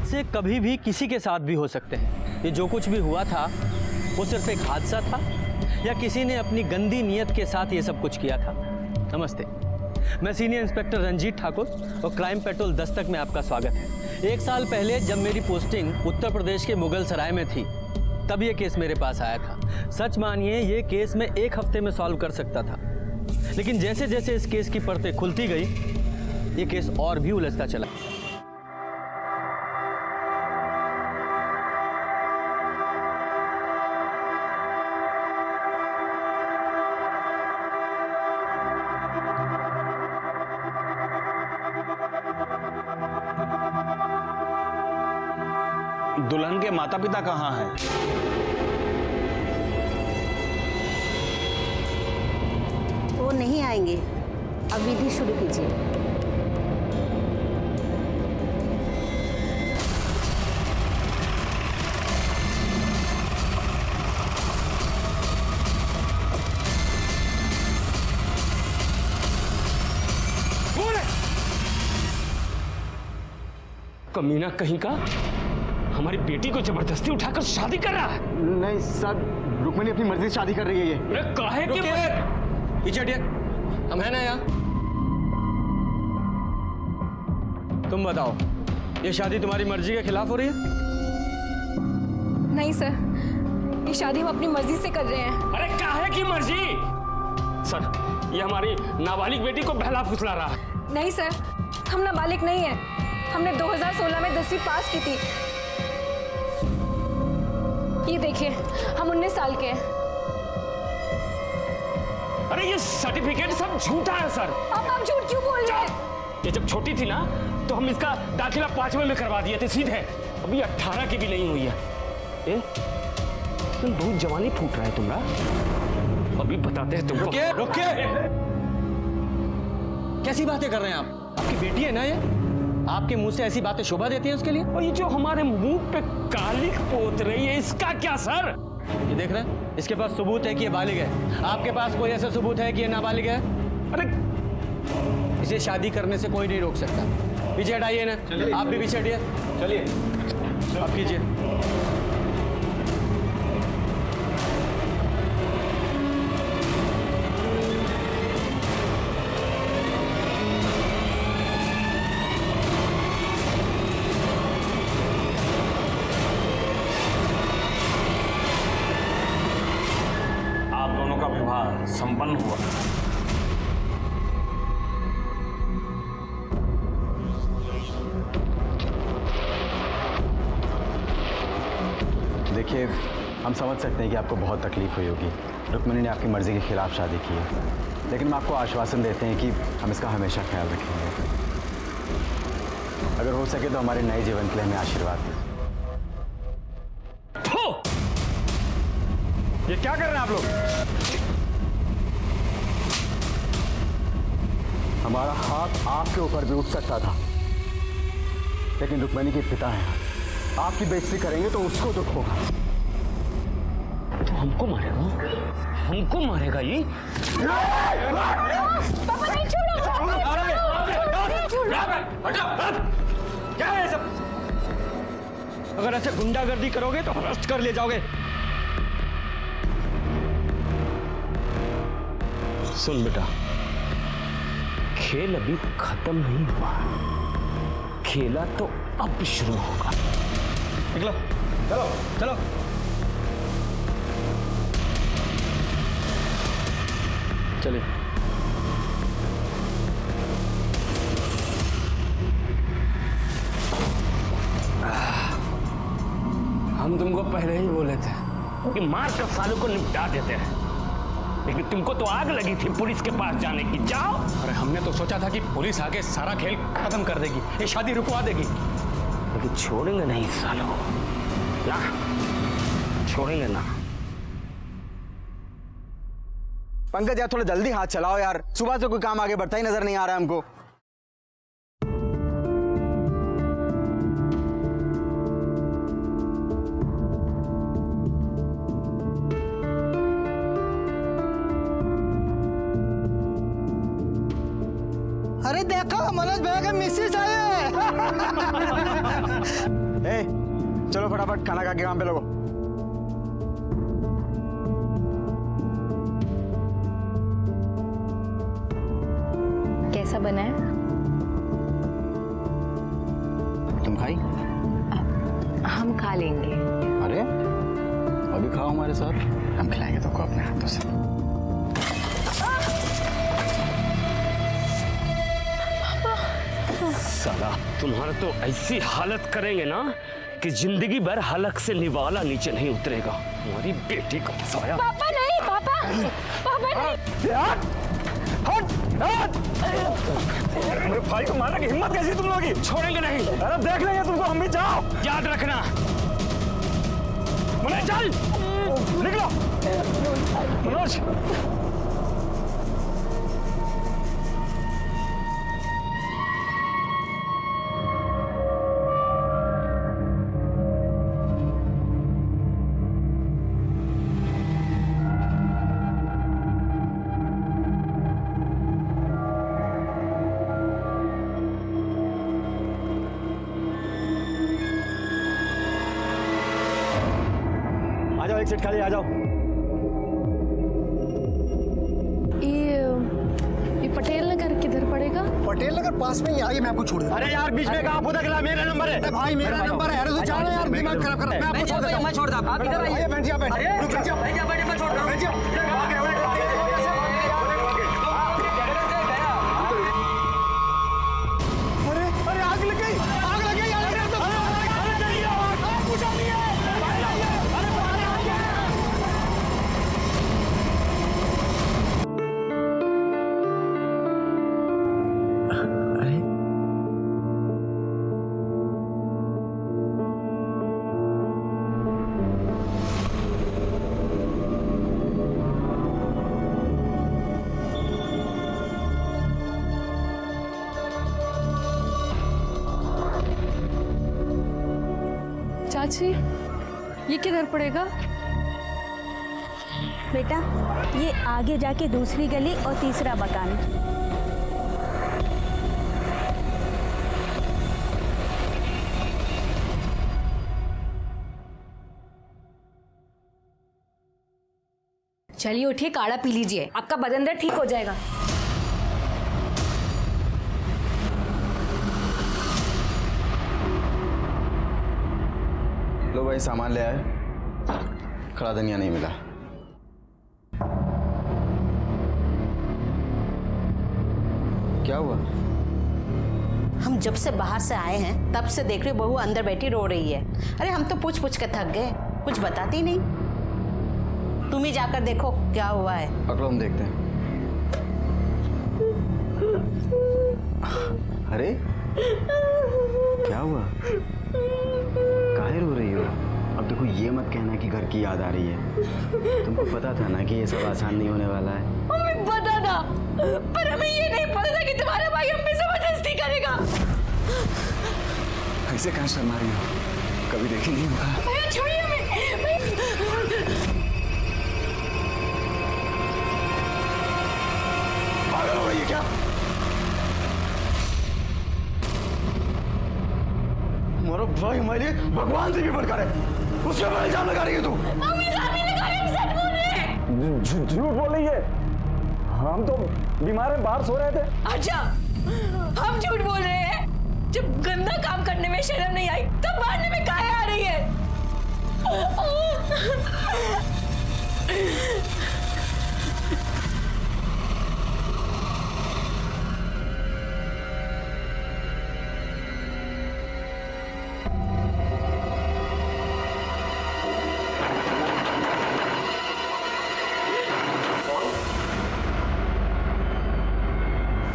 हादसे कभी भी किसी के साथ भी हो सकते हैं। ये जो कुछ भी हुआ था वो सिर्फ एक हादसा था या किसी ने अपनी गंदी नीयत के साथ ये सब कुछ किया था। नमस्ते, मैं सीनियर इंस्पेक्टर रंजीत ठाकुर और क्राइम पेट्रोल दस्तक में आपका स्वागत है। 1 साल पहले जब मेरी पोस्टिंग उत्तर प्रदेश के मुगल सराय में थी तब ये केस मेरे पास आया था। सच मानिए ये केस मैं 1 हफ्ते में सॉल्व कर सकता था, लेकिन जैसे जैसे इस केस की परतें खुलती गई ये केस और भी उलझता चला। दुल्हन के माता पिता कहाँ हैं? वो नहीं आएंगे, अब विधि शुरू कीजिए। कमीना कहीं का हमारी बेटी को जबरदस्ती उठाकर शादी कर रहा है। नहीं सर, रुक्मिणी अपनी मर्जी से शादी कर रही है। ये अरे काहे के पीछे हटिए, हम है ना यहाँ। तुम बताओ, ये शादी तुम्हारी मर्जी के खिलाफ हो रही है? नहीं सर, ये शादी हम अपनी मर्जी से कर रहे हैं। अरे काहे की मर्जी? सर, ये हमारी नाबालिग बेटी को बहला फुसला रहा है। नहीं सर, हम नाबालिग नहीं है। हमने 2016 में 10वीं पास की थी। ये देखिए, हम 19 साल के हैं। अरे ये सर्टिफिकेट सब झूठा है सर। आप झूठ क्यों बोल रहे हैं? ये जब छोटी थी ना तो हम इसका दाखिला 5वें में करवा दिए थे सीधे। अभी 18 की भी नहीं हुई है। ए? तुम बहुत जवानी फूट रहा है तुम्हारा। अभी बताते हैं तुमको। रुकिए, रुकिए। कैसी बातें कर रहे हैं आप? आपकी बेटी है ना ये? आपके मुंह से ऐसी बातें शोभा देती हैं उसके लिए? और ये जो हमारे मुंह पे कालिख पोत रही है इसका क्या सर? ये देख रहे हैं, इसके पास सबूत है कि ये बालिग है। आपके पास कोई ऐसा सबूत है कि ये नाबालिग है? अरे इसे शादी करने से कोई नहीं रोक सकता। पीछे हटाइए ना, आप भी पीछे हटिए। चलिए, आप कीजिए। संपन्न हुआ। देखिए, हम समझ सकते हैं कि आपको बहुत तकलीफ हुई होगी। रुक्मिणी ने आपकी मर्जी के खिलाफ शादी की है, लेकिन हम आपको आश्वासन देते हैं कि हम इसका हमेशा ख्याल रखेंगे। अगर हो सके तो हमारे नए जीवन के लिए हमें आशीर्वाद दें। ये क्या कर रहे हैं आप लोग? हमारा हाथ आपके ऊपर भी उठ सकता था, लेकिन रुक्मिणी के पिता हैं। आपकी बेइज्जती करेंगे तो उसको दुख होगा। तो हमको मारेगा? हमको मारेगा ये? पापा नहीं, छोड़ो। क्या है सब? अगर ऐसे गुंडागर्दी करोगे तो अरेस्ट कर ले जाओगे। सुन बेटा, खेल अभी खत्म नहीं हुआ, खेला तो अब शुरू होगा। निकलो, चलो चलो। चलिए। हम तुमको पहले ही बोले थे कि मार कर सालों को निपटा देते हैं, लेकिन तुमको तो आग लगी थी पुलिस के पास जाने की। जाओ। अरे हमने तो सोचा था कि पुलिस आके सारा खेल खत्म कर देगी, ये शादी रुकवा देगी, लेकिन छोड़ेंगे नहीं सालों ना, छोड़ेंगे ना। पंकज यार, थोड़ा जल्दी हाथ चलाओ यार, सुबह से कोई काम आगे बढ़ता ही नजर नहीं आ रहा है हमको। अरे देखो, मनोज भैया का मिसेस आए। ए, चलो फटाफट खाना खा के काम पे लगो। कैसा बना है? तुम खाई? हम खा लेंगे। अरे अभी खाओ हमारे साथ, हम खिलाएंगे तुमको अपने हाथों से। साला तुम्हारा तो ऐसी हालत करेंगे ना कि जिंदगी भर हलक से निवाला नीचे नहीं उतरेगा। हमारी बेटी को फंसाया। पापा नहीं, पापा पापा नहीं। मेरे भाई को मारने की हिम्मत कैसी तुम लोगों की? छोड़ेंगे नहीं। अरे देख लेंगे तुमको, हम भी जाओ। याद रखना। मनोज चल, निकलो। मनोज आ जाओ, एक सीट खाली, आ जाओ। ये पटेल नगर किधर पड़ेगा? पटेल नगर पास में ही, आइए मैं आपको छोड़ दूं। अरे यार बीच में कहाँ पता चला? मेरा नंबर है। अरे भाई मेरा नंबर है। अरे तो जाओ यार, दिमाग खराब कर। मैं आपको छोड़ देता हूं। मैं छोड़ दूं, आप इधर आइए। आइए बैठ जाओ, बैठ जाओ। मैं छोड़ रहा हूँ। बैठ जाओ। अरे अरे आग लग गई, आग लग गई। चाची, ये किधर पड़ेगा? बेटा, ये आगे जाके दूसरी गली और तीसरा मकान। चलिए उठिए, काढ़ा पी लीजिए, आपका बदन दर्द ठीक हो जाएगा। लो भाई, सामान ले आए। खड़ा धनिया नहीं मिला। क्या हुआ? हम जब से बाहर से आए हैं तब से देख रहे हो बहू अंदर बैठी रो रही है। अरे हम तो पूछ पूछ के थक गए, कुछ बताती नहीं। तुम ही जाकर देखो क्या हुआ है। पकड़ो, हम देखते हैं। अरे क्या हुआ? काहे रो रही हो? अब देखो, ये मत कहना कि घर की याद आ रही है। तुमको पता था ना कि ये सब आसान नहीं होने वाला है। हमें पता था, पर हमें ये नहीं पता था कि तुम्हारा भाई हम पे जबरदस्ती करेगा। ऐसे कहाँ शर्मा रही हो? कभी देखी नहीं होगा। भैया छोड़िए हमें, पागल हो गई है क्या? हमारा भाई हमारे लिए भगवान से भी बढ़कर है, उसके ऊपर इल्जाम लगा रही है तू। हम इल्जाम नहीं लगा रहे, हम सच बोल रहे हैं। झूठ बोल रही है। हम तो बीमार हैं, बाहर सो रहे थे। अच्छा, हम झूठ बोल रहे हैं? जब गंदा काम करने में शर्म नहीं आई तब मारने में काहे आ रही है?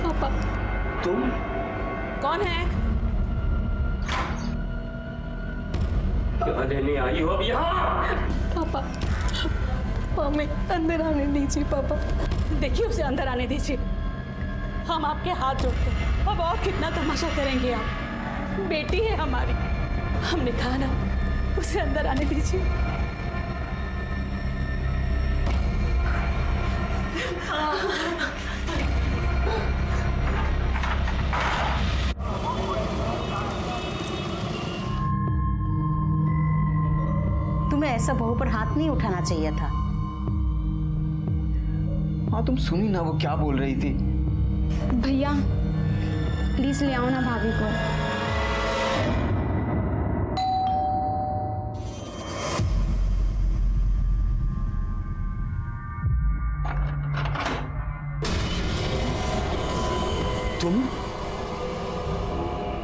पापा, तुम कौन है? क्या लेने आई हो अब यहाँ? पापा, हमें अंदर आने दीजिए। पापा देखिए, उसे अंदर आने दीजिए। हम आपके हाथ जोड़ते हैं। अब और कितना तमाशा करेंगे आप? बेटी है हमारी, हमने कहा ना, उसे अंदर आने दीजिए। ऐसा बहू पर हाथ नहीं उठाना चाहिए था। हाँ तुम सुनी ना वो क्या बोल रही थी। भैया प्लीज ले आओ ना भाभी को।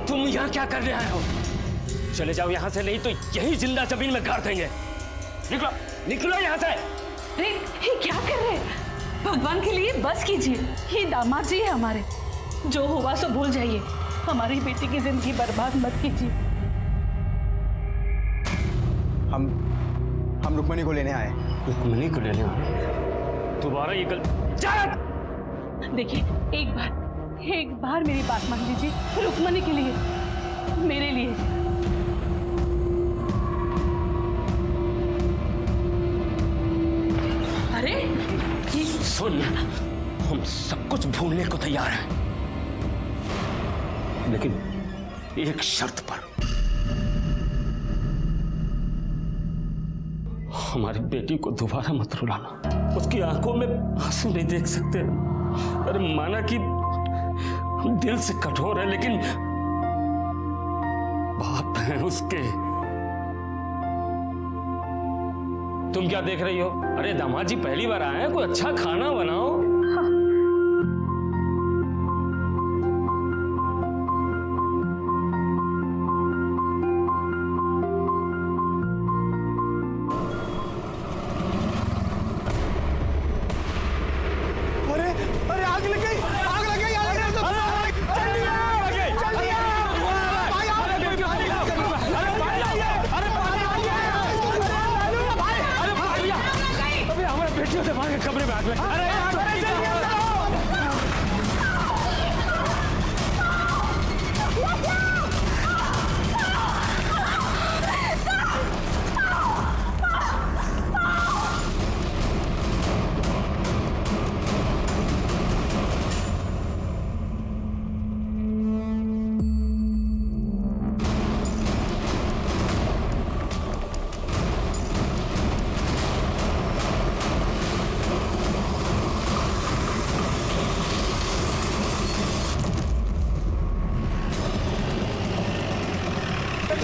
तुम यहाँ क्या करने आए हो? चले जाओ यहाँ से, नहीं तो यही जिंदा जमीन में गाड़ देंगे। निकलो निकलो यहाँ से। अरे ये क्या कर रहे हैं? भगवान के लिए बस कीजिए। ये दामाद जी है हमारे, जो हुआ सो भूल जाइए। हमारी बेटी की जिंदगी बर्बाद मत कीजिए। हम रुक्मणी को लेने आए। रुक्मणी को लेने आए? दोबारा ये देखिए एक बार मेरी बात मान लीजिए। रुक्मणी के लिए, मेरे लिए। अरे ये सुन, हम सब कुछ भूलने को तैयार हैं, लेकिन एक शर्त पर। हमारी बेटी को दोबारा मत रुलाना। उसकी आंखों में आंसू नहीं देख सकते। अरे माना कि दिल से कठोर है, लेकिन बाप है उसके। तुम क्या देख रही हो? अरे दामाद जी पहली बार आए हैं, कोई अच्छा खाना बनाओ। अरे अरे आग लग गई, आग लग गई, आग लग गई। अबे हमारे बेटियों से भाग के कमरे में आग लगी।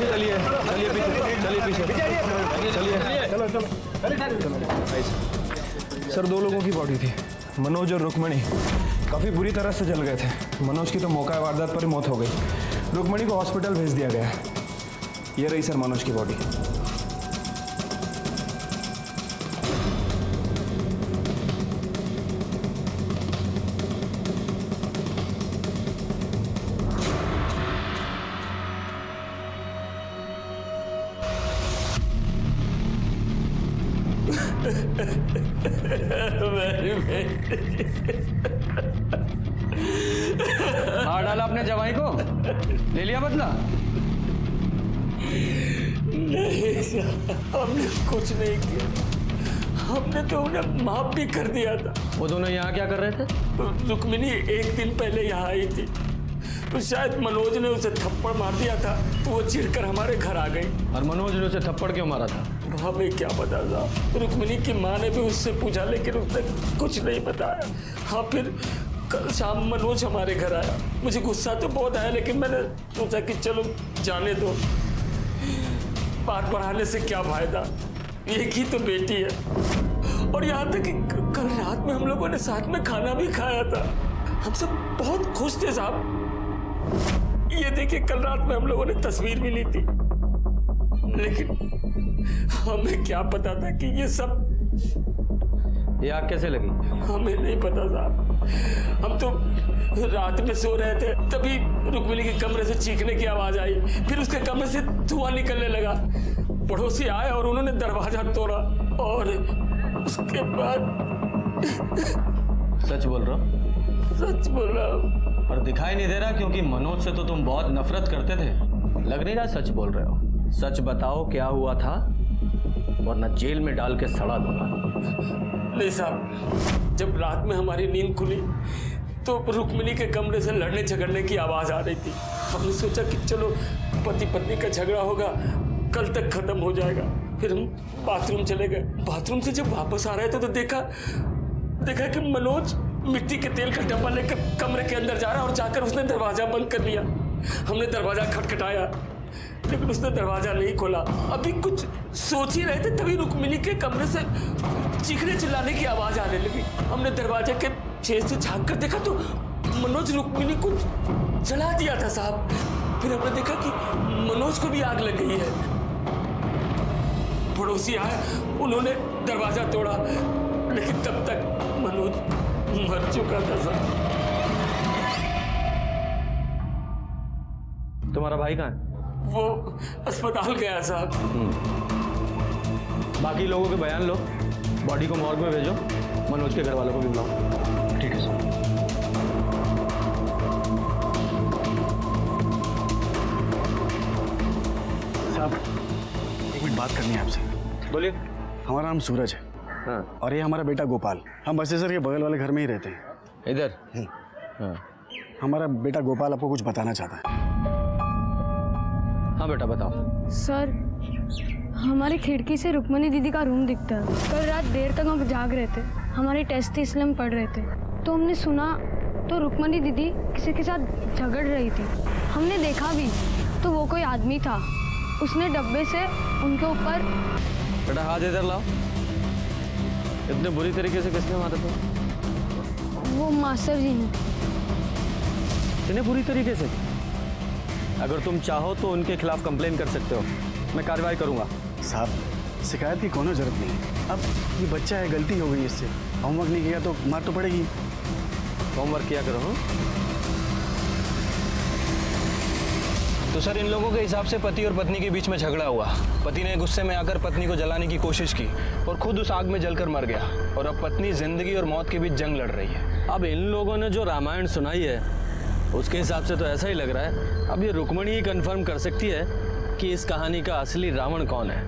चलिए चलिए पीछे, सर 2 लोगों की बॉडी थी, मनोज और रुक्मणी। काफी बुरी तरह से जल गए थे। मनोज की तो मौका वारदात पर ही मौत हो गई। रुक्मणी को हॉस्पिटल भेज दिया गया। ये रही सर मनोज की बॉडी। मार डाला अपने जवाई को, ले लिया बदला? नहीं सर, हमने कुछ नहीं किया। हमने तो उन्हें माफ भी कर दिया था। वो दोनों यहाँ क्या कर रहे थे? रुक्मिणी 1 दिन पहले यहाँ आई थी, तो शायद मनोज ने उसे थप्पड़ मार दिया था, तो वो चिढ़कर हमारे घर आ गई। और मनोज ने उसे थप्पड़ क्यों मारा था? हमें क्या पता था। रुक्मिणी की माँ ने भी उससे पूछा, लेकिन उसने कुछ नहीं बताया। हाँ, फिर कल शाम मनोज हमारे घर आया। मुझे गुस्सा तो बहुत आया, लेकिन मैंने सोचा कि चलो जाने दो, बात बढ़ाने से क्या फायदा, एक ही तो बेटी है। और यहाँ तक कि कल रात में हम लोगों ने साथ में खाना भी खाया था। हम सब बहुत खुश थे साहब। ये देखिए, कल रात में हम लोगों ने तस्वीर भी ली थी, लेकिन हमें क्या पता था कि ये सब। ये आग कैसे लगी? हमें नहीं पता साहब। हम तो रात में सो रहे थे, तभी रुक्मिणी के कमरे से चीखने की आवाज आई। फिर उसके कमरे से धुआं निकलने लगा। पड़ोसी आए और उन्होंने दरवाजा तोड़ा, और उसके बाद। सच बोल रहा हो? सच बोल रहा हूँ। और दिखाई नहीं दे रहा, क्योंकि मनोज से तो तुम बहुत नफरत करते थे। लग नहीं रहा सच बोल रहे हो। सच बताओ क्या हुआ था, वरना जेल में डाल के सड़ा दूंगा। नहीं साहब, जब रात में हमारी नींद खुली तो रुक्मिणी के कमरे से लड़ने झगड़ने की आवाज आ रही थी। हमने सोचा कि चलो पति पत्नी का झगड़ा होगा, कल तक खत्म हो जाएगा। फिर हम बाथरूम चले गए। बाथरूम से जब वापस आ रहे थे तो देखा कि मनोज मिट्टी के तेल का डब्बा लेकर कमरे के अंदर जा रहा और जाकर उसने दरवाजा बंद कर लिया। हमने दरवाजा खटखटाया लेकिन उसने दरवाजा नहीं खोला। अभी कुछ सोच ही रहे थे तभी रुक्मिणी के कमरे से चीखने चिल्लाने की आवाज आने लगी। हमने दरवाजे के छेद से झांक कर देखा तो मनोज रुक्मिणी को जला दिया था साहब। फिर हमने देखा कि मनोज को भी आग लग गई है। पड़ोसी आए, उन्होंने दरवाजा तोड़ा लेकिन तब तक मनोज मर चुका था साहब। तुम्हारा भाई कहाँ है? वो अस्पताल गया साहब। बाकी लोगों के बयान लो, बॉडी को मॉर्ग में भेजो, मनोज के घर वालों को भी बुलाओ। ठीक है सर। साहब एक मिनट बात करनी है आपसे। बोलिए। हमारा नाम सूरज है। हाँ। और ये हमारा बेटा गोपाल। हम बसेसर के बगल वाले घर में ही रहते हैं। इधर। हाँ। हमारा बेटा गोपाल आपको कुछ बताना चाहता है। हाँ बेटा बताओ। सर, हमारी खिड़की से रुक्मणी दीदी का रूम दिखता है। कल रात देर तक हम जाग रहे थे, हमारे टेस्ट थी इसलिए हम पढ़ रहे थे, तो हमने सुना तो रुक्मणी दीदी किसी के साथ झगड़ रही थी। हमने देखा भी तो वो कोई आदमी था, उसने डब्बे से उनके ऊपर। बेटा हाथ इधर लाओ। इतने बुरी तरीके से किसने मारा था? वो मास्टर जी ने। इतने बुरी तरीके से? अगर तुम चाहो तो उनके खिलाफ कंप्लेन कर सकते हो, मैं कार्रवाई करूंगा। साहब शिकायत की कोनो जरूरत नहीं है। अब ये बच्चा है, गलती हो गई इससे, होमवर्क नहीं किया तो मार तो पड़ेगी। होमवर्क किया करो। हाँ? तो सर इन लोगों के हिसाब से पति और पत्नी के बीच में झगड़ा हुआ। पति ने गुस्से में आकर पत्नी को जलाने की कोशिश की और खुद उस आग में जलकर मर गया, और अब पत्नी जिंदगी और मौत के बीच जंग लड़ रही है। अब इन लोगों ने जो रामायण सुनाई है उसके हिसाब से तो ऐसा ही लग रहा है। अब ये रुक्मणी ही कंफर्म कर सकती है कि इस कहानी का असली रावण कौन है।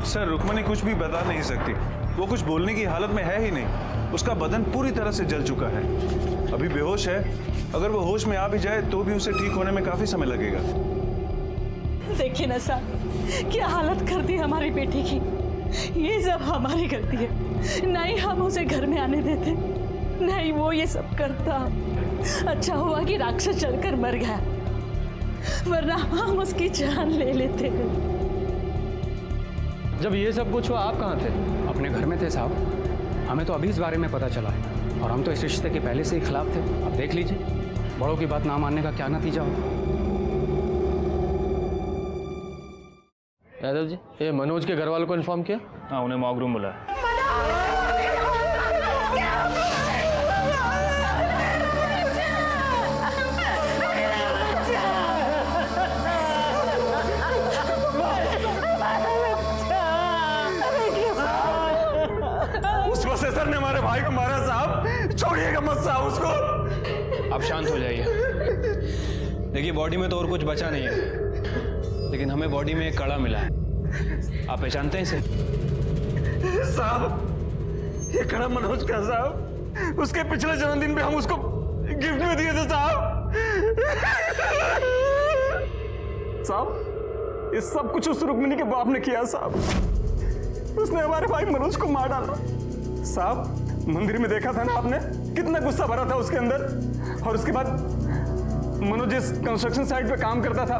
सर रुक्मणी कुछ भी बता नहीं सकती, वो कुछ बोलने की हालत में है ही नहीं। उसका बदन पूरी तरह से जल चुका है, अभी बेहोश है। अगर वो होश में आ भी जाए तो भी उसे ठीक होने में काफी समय लगेगा। देखिए ना साहब, क्या हालत कर दी हमारी बेटी की। ये सब हमारी गलती है, नहीं हम उसे घर में आने देते, नहीं वो ये सब करता। अच्छा हुआ कि राक्षस चढ़कर मर गया, वरना हम उसकी जान ले लेते। जब ये सब कुछ हुआ आप कहाँ थे? अपने घर में थे साहब, हमें तो अभी इस बारे में पता चला है, और हम तो इस रिश्ते के पहले से ही खिलाफ थे। अब देख लीजिए बड़ों की बात ना मानने का क्या नतीजा होगा। यादव जी, ये मनोज के घर वालों को इन्फॉर्म किया? हाँ, उन्हें मॉक रूम बुलाया। उस प्रोफेसर ने हमारे भाई को मारा साहब, छोड़िएगा मत साहब उसको। आप शांत हो जाइए। देखिए बॉडी में तो और कुछ बचा नहीं है, लेकिन हमें बॉडी में एक कड़ा मिला है। आप पहचानते हैं इसे? साहब ये कड़ा मनोज का साहब, उसके पिछले जन्मदिन पे हम उसको गिफ्ट में दिए थे साहब। साहब ये सब कुछ उस रुक्मिणी के बाप ने किया साहब। उसने हमारे भाई मनोज को मार डाला साहब। मंदिर में देखा था ना आपने, कितना गुस्सा भरा था उसके अंदर। और उसके बाद मनोज जिस कंस्ट्रक्शन साइट पे काम करता था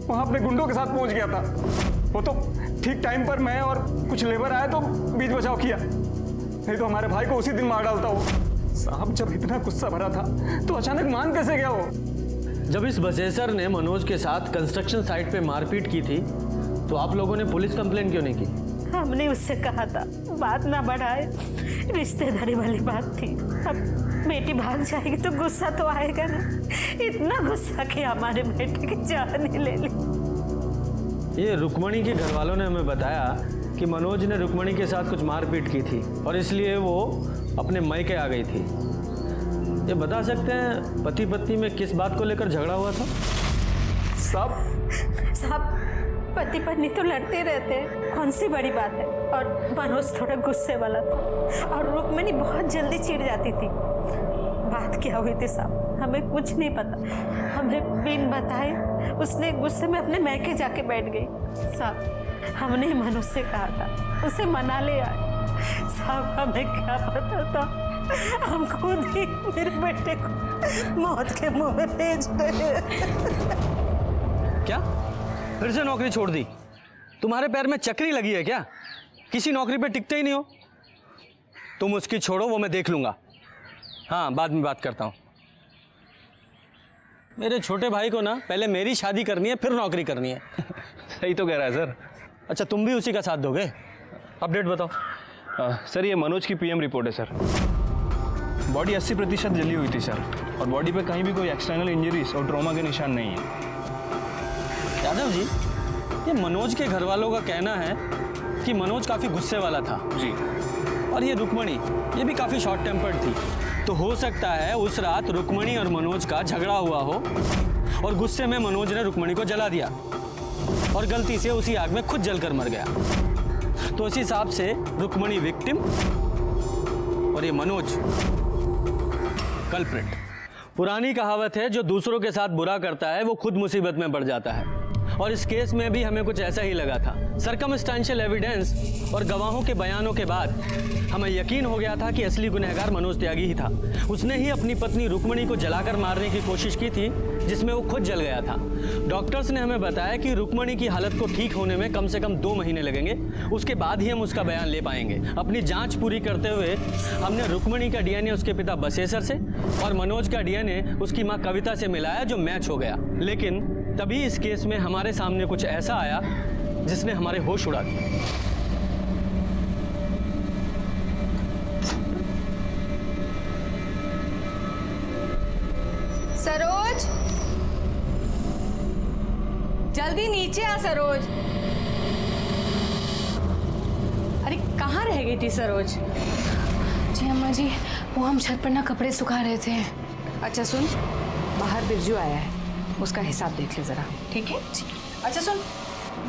वहां अपने गुंडों के साथ पहुंच गया था। वो तो ठीक टाइम पर मैं और कुछ लेबर आए तो बीच बचाव किया, नहीं तो हमारे भाई को उसी दिन मार डालता वो साहब। जब इतना गुस्सा भरा था तो अचानक मान कैसे गया वो? जब इस बसेसर ने मनोज के साथ कंस्ट्रक्शन साइट पे मारपीट की थी तो आप लोगों ने पुलिस कंप्लेन क्यों नहीं की? हमने उससे कहा था बात ना बढ़ाए, रिश्तेदारी वाली बात थी। अब बेटी भाग जाएगी तो गुस्सा तो आएगा ना। इतना गुस्सा कि हमारे बेटे की जान ही ले ली। ये रुक्मणी के घर वालों ने हमें बताया कि मनोज ने रुक्मणी के साथ कुछ मारपीट की थी और इसलिए वो अपने मायके आ गई थी। ये बता सकते हैं पति पत्नी में किस बात को लेकर झगड़ा हुआ था? साहब पति पत्नी तो लड़ते रहते हैं, कौन सी बड़ी बात है। और मनोज थोड़ा गुस्से वाला था और रुक्मणी बहुत जल्दी चिढ़ जाती थी। बात क्या हुई थी साहब, हमें कुछ नहीं पता। हमें बिन बताए उसने गुस्से में अपने मैके जाके बैठ गई। साहब हमने मनोज से कहा था, उसे मना लिया। साहब हमें क्या पता था, हम खुद ही मेरे बेटे को मौत के मुंह में भेज रहे। क्या फिर से नौकरी छोड़ दी? तुम्हारे पैर में चक्री लगी है क्या? किसी नौकरी पे टिकते ही नहीं हो। तुम उसकी छोड़ो, वो मैं देख लूंगा। हाँ, बाद में बात करता हूँ। मेरे छोटे भाई को ना पहले मेरी शादी करनी है, फिर नौकरी करनी है। सही तो कह रहा है सर। अच्छा, तुम भी उसी का साथ दोगे? अपडेट बताओ। सर ये मनोज की पीएम रिपोर्ट है सर। बॉडी 80% जली हुई थी सर, और बॉडी पे कहीं भी कोई एक्सटर्नल इंजरीज और ट्रॉमा के निशान नहीं है। यादव जी, ये मनोज के घर वालों का कहना है कि मनोज काफ़ी गुस्से वाला था जी, और ये रुक्मणी, ये भी काफ़ी शॉर्ट टेम्पर्ड थी। तो हो सकता है उस रात रुक्मणी और मनोज का झगड़ा हुआ हो और गुस्से में मनोज ने रुक्मणी को जला दिया और गलती से उसी आग में खुद जलकर मर गया। तो इस हिसाब से रुक्मणी विक्टिम और ये मनोज कल्प्रिट। पुरानी कहावत है, जो दूसरों के साथ बुरा करता है वो खुद मुसीबत में पड़ जाता है, और इस केस में भी हमें कुछ ऐसा ही लगा था। सर्कमस्टेंशियल एविडेंस और गवाहों के बयानों के बाद हमें यकीन हो गया था कि असली गुनहगार मनोज त्यागी ही था। उसने ही अपनी पत्नी रुक्मणी को जलाकर मारने की कोशिश की थी, जिसमें वो खुद जल गया था। डॉक्टर्स ने हमें बताया कि रुक्मणी की हालत को ठीक होने में कम से कम 2 महीने लगेंगे, उसके बाद ही हम उसका बयान ले पाएंगे। अपनी जांच पूरी करते हुए हमने रुक्मणी का डीएनए उसके पिता बसेसर से और मनोज का डीएनए उसकी माँ कविता से मिलाया, जो मैच हो गया। लेकिन तभी इस केस में हमारे सामने कुछ ऐसा आया जिसने हमारे होश उड़ा दिए। सरोज, जल्दी नीचे आ सरोज। अरे कहाँ रह गई थी सरोज? जी अम्मा जी, वो हम छत पर ना कपड़े सुखा रहे थे। अच्छा सुन, बाहर बिरजू आया है, उसका हिसाब देख ले जरा, ठीक है? अच्छा सुन,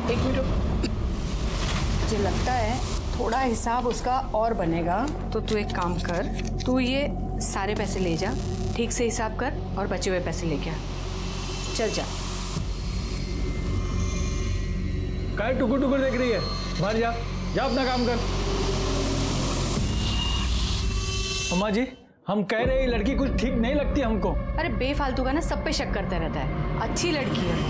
1 मिनट रुक। मुझे लगता है थोड़ा हिसाब उसका और बनेगा, तो तू एक काम कर, तू ये सारे पैसे ले जा, ठीक से हिसाब कर और बचे हुए पैसे लेके आ। चल जा। काय टुकुर टुकुर देख रही है? बाहर जा, जा अपना काम कर। अम्मा जी, हम कह रहे हैं लड़की कुछ ठीक नहीं लगती हमको। अरे बेफालतू का ना सब पे शक करता रहता है, अच्छी लड़की है वो।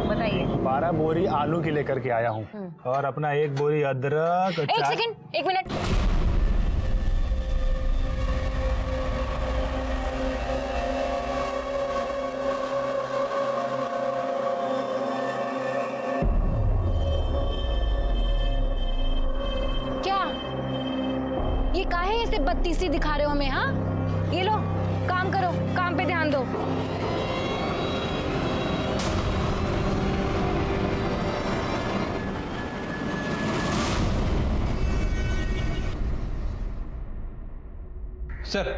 बताइए। 12 बोरी आलू की लेकर के आया हूँ और अपना 1 बोरी अदरक। 1 सेकंड, 1 मिनट। क्या ये काहे ऐसे बत्तीसी दिखा रहे हो हमें? हाँ, ये लो, काम करो, काम पे ध्यान दो। सर,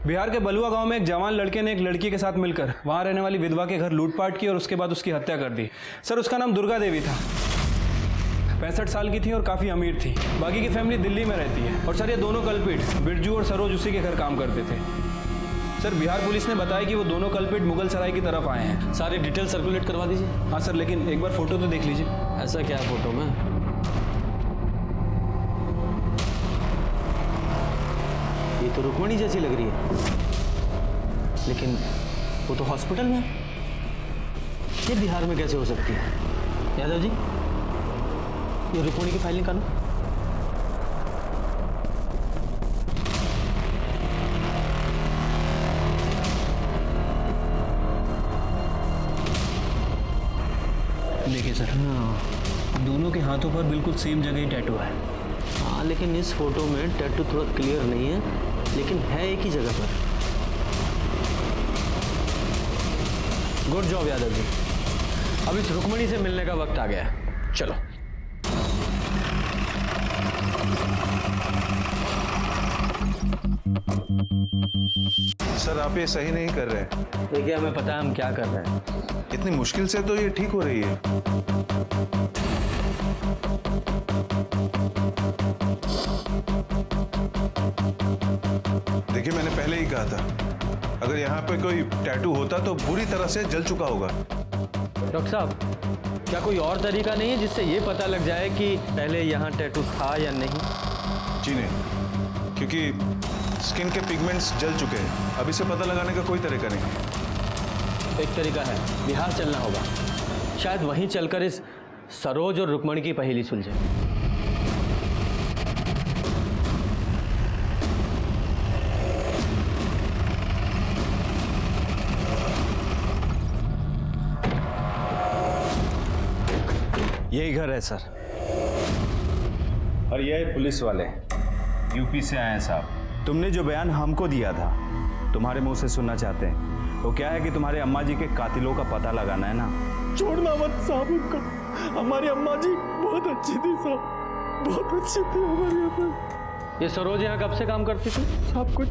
बिहार के बलुआ गांव में एक जवान लड़के ने एक लड़की के साथ मिलकर वहां रहने वाली विधवा के घर लूटपाट की और उसके बाद उसकी हत्या कर दी। सर, उसका नाम दुर्गा देवी था, 65 साल की थी और काफ़ी अमीर थी। बाकी की फैमिली दिल्ली में रहती है। और सर, ये दोनों कल्पिट बिरजू और सरोज उसी के घर काम करते थे। सर, बिहार पुलिस ने बताया कि वो दोनों कल्पिट मुगल सराय की तरफ आए हैं। सारी डिटेल सर्कुलेट करवा दीजिए। हाँ सर, लेकिन एक बार फोटो तो देख लीजिए। ऐसा क्या है फोटो में? ये तो रुक्मणी जैसी लग रही है, लेकिन वो तो हॉस्पिटल में है। ये बिहार में कैसे हो सकती है? यादव जी, ये रुक्मणी की फाइल निकालो। देखिए सर, दोनों के हाथों पर बिल्कुल सेम जगह ही टैटू है। हाँ, लेकिन इस फोटो में टैटू थोड़ा क्लियर नहीं है, लेकिन है एक ही जगह पर। Good job Yadav ji. अब इस रुक्मणी से मिलने का वक्त आ गया है। चलो। सर आप ये सही नहीं कर रहे हैं। देखिए हमें पता है हम क्या कर रहे हैं। इतनी मुश्किल से तो ये ठीक हो रही है। देखिए मैंने पहले ही कहा था, अगर यहाँ पे कोई टैटू होता तो बुरी तरह से जल चुका होगा। डॉक्टर साहब, क्या कोई और तरीका नहीं है जिससे ये पता लग जाए कि पहले यहाँ टैटू था या नहीं? जी नहीं, क्योंकि स्किन के पिगमेंट्स जल चुके हैं। अब इसे पता लगाने का कोई तरीका नहीं। एक तरीका है, बिहार चलना होगा। शायद वहीं चलकर इस सरोज और रुक्मणी की पहेली सुलझे। यही घर है सर। और ये पुलिस वाले यूपी से आए हैं साहब। तुमने जो बयान हमको दिया था, तुम्हारे मुंह से सुनना चाहते हैं। वो क्या है कि तुम्हारे अम्मा जी के कातिलों का पता लगाना है ना। छोड़ना मत साहब उनको। हमारी अम्मा जी बहुत अच्छी थी साहब, बहुत अच्छी थी हमारी अम्मा। ये सरोज यहाँ कब से काम करती थी? साहब कुछ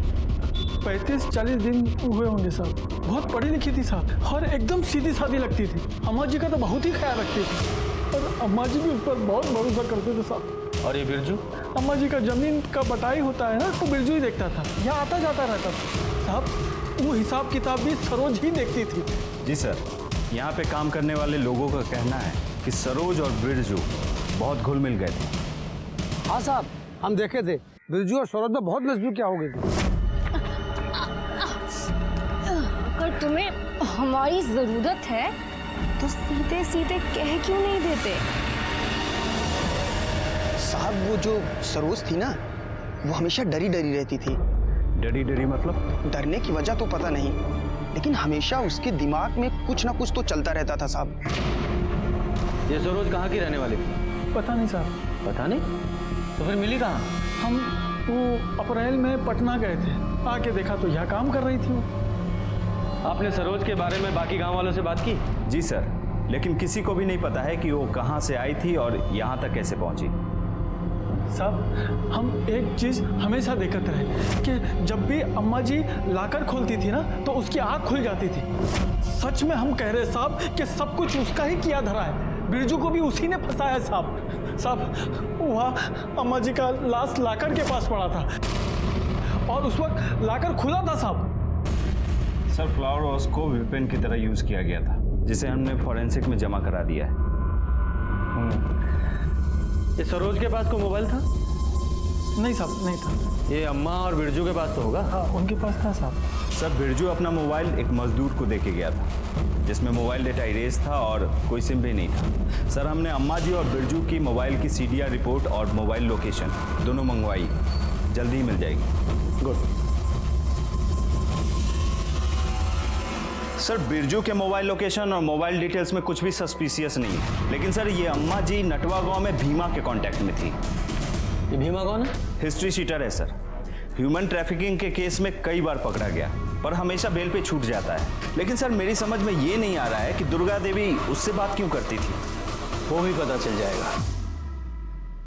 35-40 दिन हुए होंगे साहब। बहुत पढ़ी लिखी थी साहब और एकदम सीधी सादी लगती थी। अम्मा जी का तो बहुत ही ख्याल रखती थी और अम्मा जी भी उस पर बहुत भरोसा करते थे साहब। और ये बिरजू? अम्मा जी का जमीन का बटाई होता है ना, तो बिरजू ही देखता था। यहाँ आता जाता रहता था साहब। वो हिसाब किताब भी सरोज ही देखती थी। जी सर, यहाँ पे काम करने वाले लोगों का कहना है कि सरोज और बिरजू बहुत घुल मिल गए थे। हाँ साहब, हम देखे थे बिरजू और सरोज में बहुत नजदीकियाँ हो गई थी। अगर तुम्हें हमारी जरूरत है तो सीधे सीधे कह क्यों नहीं देते? साहब वो जो सरोज थी ना, वो हमेशा डरी डरी रहती थी। डरी डरी मतलब? डरने की वजह तो पता नहीं, लेकिन हमेशा उसके दिमाग में कुछ ना कुछ तो चलता रहता था साहब। ये सरोज कहाँ की रहने वाली थी? पता नहीं साहब। पता नहीं? तो फिर मिली कहाँ? हम वो अप्रैल में पटना गए थे, आके देखा तो यहाँ काम कर रही थी। आपने सरोज के बारे में बाकी गांव वालों से बात की? जी सर, लेकिन किसी को भी नहीं पता है कि वो कहाँ से आई थी और यहाँ तक कैसे पहुँची। साहब हम एक चीज हमेशा देखते रहे कि जब भी अम्मा जी लाकर खोलती थी ना, तो उसकी आंख खुल जाती थी। सच में हम कह रहे साहब कि सब कुछ उसका ही किया धरा है। बिरजू को भी उसी ने फंसाया साहब। साहब वहाँ अम्मा जी का लाश लाकर के पास पड़ा था और उस वक्त लाकर खुला था साहब। सर फ्लावर वॉश को वेपन की तरह यूज किया गया था, जिसे हमने फॉरेंसिक में जमा करा दिया है। ये सरोज के पास कोई मोबाइल था? नहीं साहब, नहीं था। ये अम्मा और बिरजू के पास तो होगा? हाँ उनके पास था साहब। सर बिरजू अपना मोबाइल एक मजदूर को देके गया था, जिसमें मोबाइल डेटा इरेज था और कोई सिम भी नहीं था। सर हमने अम्मा जी और बिरजू की मोबाइल की CDR रिपोर्ट और मोबाइल लोकेशन दोनों मंगवाई, जल्दी ही मिल जाएगी। गुड। सर बिरजू के मोबाइल लोकेशन और मोबाइल डिटेल्स में कुछ भी सस्पिशियस नहीं है, लेकिन सर ये अम्मा जी नटवा गांव में भीमा के कांटेक्ट में थी। ये भीमा कौन है? हिस्ट्री शीटर है सर। ह्यूमन ट्रैफिकिंग के केस में कई बार पकड़ा गया, पर हमेशा बेल पे छूट जाता है। लेकिन सर मेरी समझ में ये नहीं आ रहा है कि दुर्गा देवी उससे बात क्यों करती थी। वो भी पता चल जाएगा।